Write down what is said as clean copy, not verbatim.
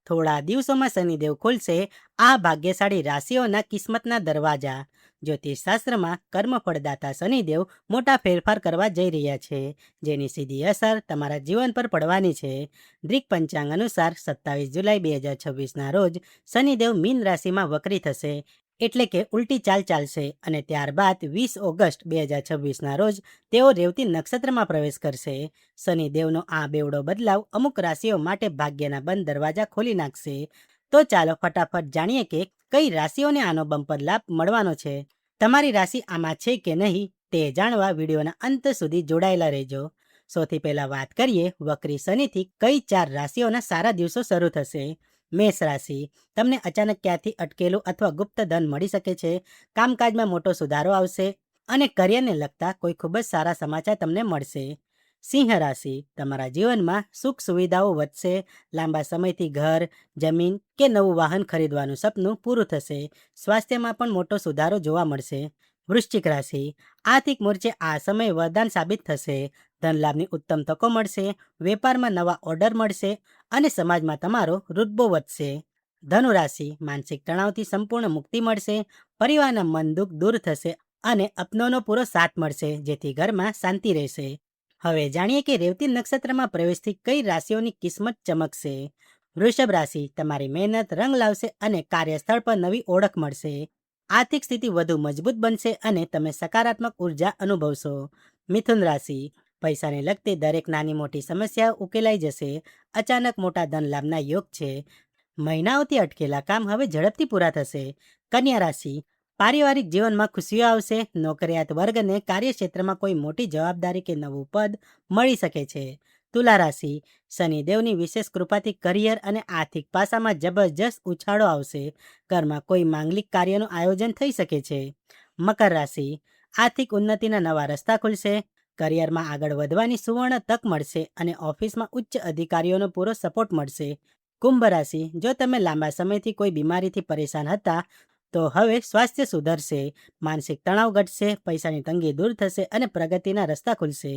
થોડા દિવસોમાં શનિદેવ ખુલશે આ ભાગ્યશાળી રાશિઓના કિસ્મતના દરવાજા. જ્યોતિષશાસ્ત્રમાં કર્મફળદાતા શનિદેવ મોટા ફેરફાર કરવા જઈ રહ્યા છે, જેની સીધી અસર તમારા જીવન પર પડવાની છે. દ્રિક પંચાંગ અનુસાર 27 જુલાઈ 2026ના રોજ શનિદેવ મીન રાશિમાં વક્રી થશે, એટલે કે ઉલટી ચાલ ચાલશે, અને ત્યારબાદ 20 ઓગસ્ટ 2026ના રોજ તેઓ રેવતી નક્ષત્રમાં પ્રવેશ કરશે. શનિદેવનો આ બેવડો બદલાવ અમુક રાશિઓ માટે ભાગ્યના બંધ દરવાજા ખોલી નાખશે. તો ચાલો ફટાફટ જાણીએ કે કઈ રાશિઓને આનો બમ્પર લાભ મળવાનો છે. તમારી રાશિ આમાં છે કે નહીં તે જાણવા વિડીયોના અંત સુધી જોડાયેલા રહેજો. સૌથી પહેલા વાત કરીએ વક્રી શનિથી કઈ 4 રાશિઓના સારા દિવસો શરૂ થશે. મેષ રાશિ, તમને અચાનક ક્યાંથી અટકેલું અથવા ગુપ્ત ધન મળી શકે છે. કામકાજમાં મોટો સુધારો આવશે અને કરિયરને લગતા કોઈ ખૂબ જ સારા સમાચાર તમને મળશે. સિંહ રાશિ, તમારા જીવનમાં સુખ સુવિધાઓ વધશે. લાંબા સમયથી ઘર, જમીન કે નવું વાહન ખરીદવાનું સપનું પૂરું થશે. સ્વાસ્થ્યમાં પણ મોટો સુધારો જોવા મળશે. વૃશ્ચિક રાશિ, આર્થિક મોરચે આ સમય વરદાન સાબિત થશે. ધનલાભની ઉત્તમ તકો મળશે. વેપારમાં નવા ઓર્ડર મળશે અને સમાજમાં તમારો રુતબો વધશે. ધનુ રાશિ, માનસિક તણાવથી સંપૂર્ણ મુક્તિ મળશે. પરિવારના મન દુઃખ દૂર થશે અને અપનોનો પૂરો સાથ મળશે, જેથી ઘરમાં શાંતિ રહેશે. હવે જાણીએ કે રેવતી નક્ષત્રમાં પ્રવેશથી કઈ રાશિઓની કિસ્મત ચમકશે. વૃષભ રાશિ, તમારી મહેનત રંગ લાવશે અને કાર્યસ્થળ પર નવી ઓળખ મળશે. આર્થિક સ્થિતિ વધુ મજબૂત બનશે અને તમે સકારાત્મક ઉર્જા અનુભવશો. મિથુન રાશિ, પૈસાને લગતી દરેક નાની મોટી સમસ્યા ઉકેલાઈ જશે. અચાનક મોટા ધન લાભના યોગ છે. મહિનાઓથી અટકેલા કામ હવે ઝડપથી પૂરા થશે. કન્યા રાશિ, પારિવારિક જીવનમાં ખુશીઓ આવશે. નોકરિયાત વર્ગને કાર્યક્ષેત્રમાં કોઈ મોટી જવાબદારી કે નવું પદ મળી શકે છે. તુલા રાશિ, શનિદેવની વિશેષ કૃપાથી કરિયર અને આર્થિક પાસામાં જબરજસ્ત ઉછાળો આવશે. ઘરમાં કોઈ માંગલિક કાર્યનું આયોજન થઈ શકે છે. મકર રાશિ, આર્થિક ઉન્નતિના નવા રસ્તા ખુલશે. કરિયરમાં આગળ વધવાની સુવર્ણ તક મળશે અને ઓફિસમાં ઉચ્ચ અધિકારીઓનો પૂરો સપોર્ટ મળશે. કુંભ રાશિ, જો તમે લાંબા સમયથી કોઈ બીમારીથી પરેશાન હતા તો હવે સ્વાસ્થ્ય સુધરશે. માનસિક તણાવ ઘટશે. પૈસાની તંગી દૂર થશે અને પ્રગતિના રસ્તા ખુલશે.